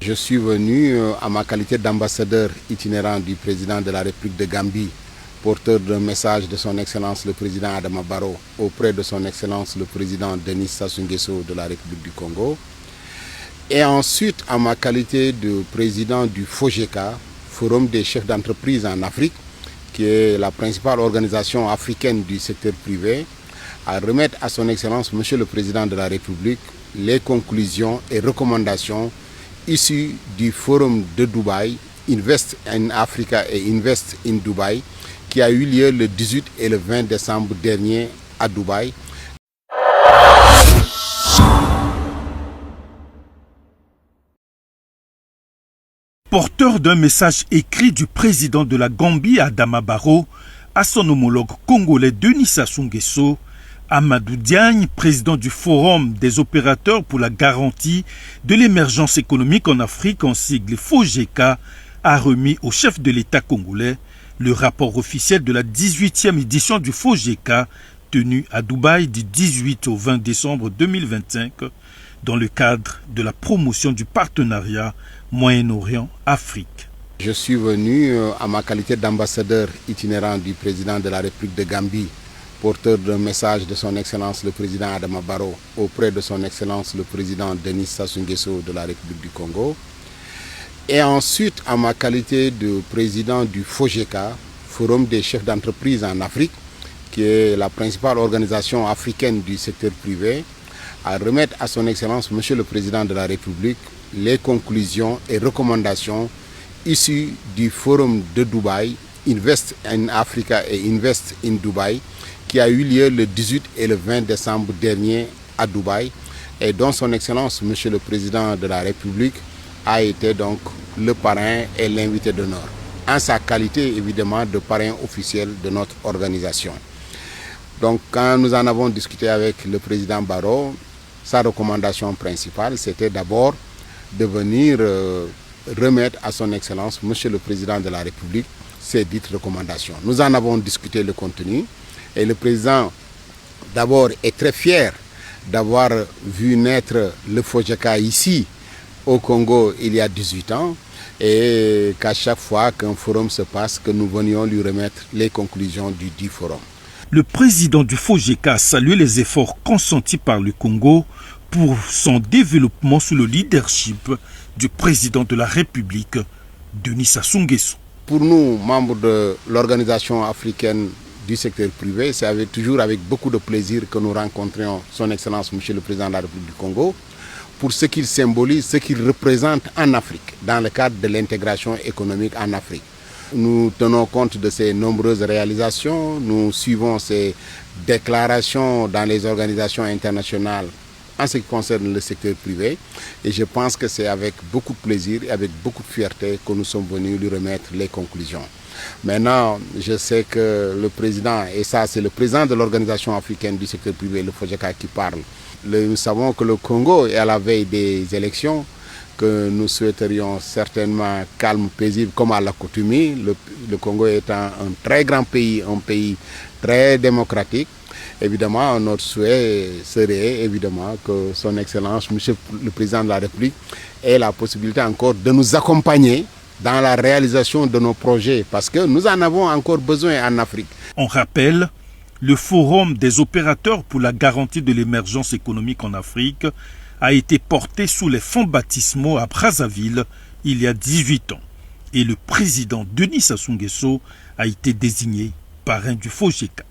Je suis venu à ma qualité d'ambassadeur itinérant du président de la République de Gambie, porteur d'un message de son Excellence le président Adama Barrow auprès de son Excellence le président Denis Sassou Nguesso de la République du Congo. Et ensuite à ma qualité de président du FOGECA, Forum des chefs d'entreprise en Afrique, qui est la principale organisation africaine du secteur privé, à remettre à son Excellence Monsieur le Président de la République les conclusions et recommandations issues du Forum de Dubaï, Invest in Africa et Invest in Dubaï, qui a eu lieu le 18 et le 20 décembre dernier à Dubaï. Porteur d'un message écrit du président de la Gambie, Adama Barrow, à son homologue congolais Denis Sassou Nguesso, Amadou Diagne, président du Forum des opérateurs pour la garantie de l'émergence économique en Afrique, en sigle FOGECA, a remis au chef de l'État congolais le rapport officiel de la 18e édition du FOGECA, tenu à Dubaï du 18 au 20 décembre 2025, dans le cadre de la promotion du partenariat Moyen-Orient-Afrique. Je suis venu à ma qualité d'ambassadeur itinérant du président de la République de Gambie, porteur d'un message de son Excellence le président Adama Barrow auprès de son Excellence le président Denis Sassou Nguesso de la République du Congo. Et ensuite à ma qualité de président du FOGECA, Forum des chefs d'entreprise en Afrique, qui est la principale organisation africaine du secteur privé, à remettre à son Excellence Monsieur le Président de la République les conclusions et recommandations issues du Forum de Dubaï, Invest in Africa et Invest in Dubaï, qui a eu lieu le 18 et le 20 décembre dernier à Dubaï, et dont son Excellence Monsieur le Président de la République a été donc le parrain et l'invité d'honneur, en sa qualité évidemment de parrain officiel de notre organisation. Donc quand nous en avons discuté avec le président Barrow, sa recommandation principale, c'était d'abord de venir remettre à son Excellence, Monsieur le Président de la République, ces dites recommandations. Nous en avons discuté le contenu et le président d'abord est très fier d'avoir vu naître le FOGECA ici au Congo il y a 18 ans et qu'à chaque fois qu'un forum se passe, que nous venions lui remettre les conclusions du dit forum. Le président du FOGECA a salué les efforts consentis par le Congo pour son développement sous le leadership du président de la République, Denis Sassou Nguesso. Pour nous, membres de l'organisation africaine du secteur privé, c'est toujours avec beaucoup de plaisir que nous rencontrions son Excellence Monsieur le Président de la République du Congo pour ce qu'il symbolise, ce qu'il représente en Afrique, dans le cadre de l'intégration économique en Afrique. Nous tenons compte de ses nombreuses réalisations, nous suivons ses déclarations dans les organisations internationales en ce qui concerne le secteur privé et je pense que c'est avec beaucoup de plaisir et avec beaucoup de fierté que nous sommes venus lui remettre les conclusions. Maintenant, je sais que le président, et ça c'est le président de l'organisation africaine du secteur privé, le FOGECA, qui parle. Nous savons que le Congo est à la veille des élections, que nous souhaiterions certainement calme, paisible, comme à l'accoutumée. Le Congo étant un très grand pays, un pays très démocratique. Évidemment, notre souhait serait évidemment que son Excellence, Monsieur le Président de la République, ait la possibilité encore de nous accompagner dans la réalisation de nos projets, parce que nous en avons encore besoin en Afrique. On rappelle, le Forum des opérateurs pour la garantie de l'émergence économique en Afrique a été porté sous les fonds baptismaux à Brazzaville il y a 18 ans. Et le président Denis Sassou Nguesso a été désigné parrain du FOGECA.